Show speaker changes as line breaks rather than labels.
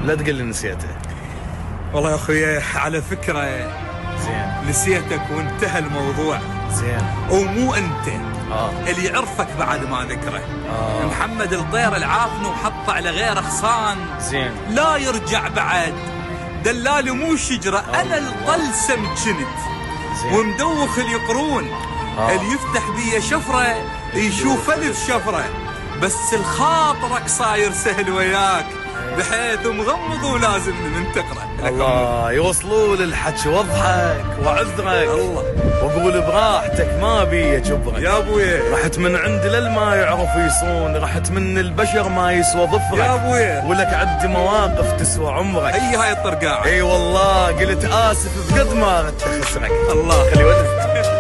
لا تقول لي نسيته.
والله يا اخوي على فكرة
زين.
نسيتك وانتهى الموضوع.
زين.
ومو انت اللي يعرفك بعد ما ذكره. محمد الطير العافن وحط على غيره خصان.
زين.
لا يرجع بعد. دلالي مو شجرة، انا الطلسم جنت. ومدوخ اليقرون. اللي يفتح بيه شفرة يشوف الف شفرة. بس الخاطرك صاير سهل وياك، بحيث مغمض ولازم من تقرأ.
الله يوصلوا للحكي واضحك وعذرك
الله،
واقول براحتك ما بي جبرك
يا ابويا.
رحت من عند للما يعرف يصون، رحت من البشر ما يسوى ظفرك
يا ابويا،
ولك عد مواقف تسوى عمرك.
هاي الطرقاعة.
اي والله قلت اسف بقد ما ردت خسرك.
الله
خلي ودك.